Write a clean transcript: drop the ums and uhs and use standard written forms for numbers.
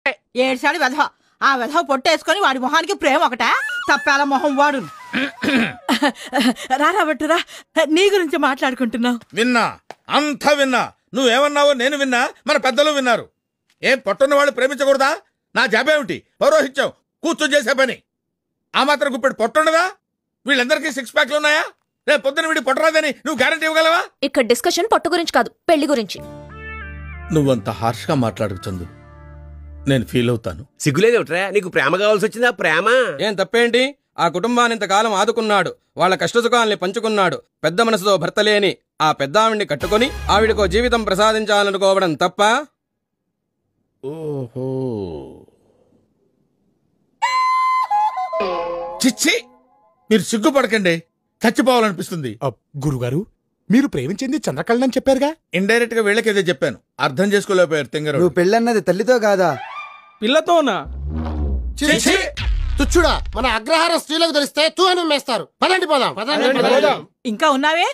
ఏడ్చాడు వెధవ. ఆ వెధవ పొట్టేసుకొని వాడి మొహానికి ప్రేమ ఒకట. తప్పాల మొహం వాడు. రాబట్టురా, నీ గురించి మాట్లాడుకుంటున్నావు. విన్నా, అంతా విన్నా. నువ్వేమన్నావో నేను విన్నా, మన పెద్దలు విన్నారు. ఏం పొట్టున్న వాళ్ళు ప్రేమించకూడదా? నా జాబేమిటి? పౌరోహిత్యం, కూర్చొని చేసే పని. ఆ మాత్రం గుప్పెడు పొట్టుండదా? వీళ్ళందరికీ 6 ప్యాక్లు ఉన్నాయా? రేపు పొద్దున వీడి పొట్టరాదని నువ్వు గ్యారంటీ ఇవ్వగలవా? ఇక్కడ డిస్కషన్ పొట్టు గురించి కాదు, పెళ్లి గురించి. నువ్వంత హార్ష్గా మాట్లాడుతుంది నేను ఫీల్ అవుతాను. సిగ్గులేదేమిట్రా? నీకు ప్రేమ కావాల్సి వచ్చిందా? ప్రేమ ఏం తప్పేంటి? ఆ కుటుంబాన్ని ఇంతకాలం ఆదుకున్నాడు, వాళ్ళ కష్టసుఖాల్ని పంచుకున్నాడు. పెద్ద మనసుతో భర్త లేని ఆ పెద్ద ఆవిడ్ని కట్టుకుని ఆవిడకో జీవితం ప్రసాదించాలనుకోవడం తప్ప? ఓహో, చిచ్చి, మీరు సిగ్గుపడకండి. చచ్చిపోవాలనిపిస్తుంది. గురుగారు, మీరు ప్రేమించింది చంద్రకళని చెప్పారుగా. ఇండైరెక్ట్ గా వీళ్ళకేదో చెప్పాను, అర్థం చేసుకోలేకపోయారు. తింగరు, నువ్వు పెళ్ళన్నది తల్లితో కాదా, పిల్లతోనా? తుచ్చుడా, మన అగ్రహార స్త్రీలకు తెలిస్తే తూ అని మేస్తారు. పదండి పోదాం. ఇంకా ఉన్నావే?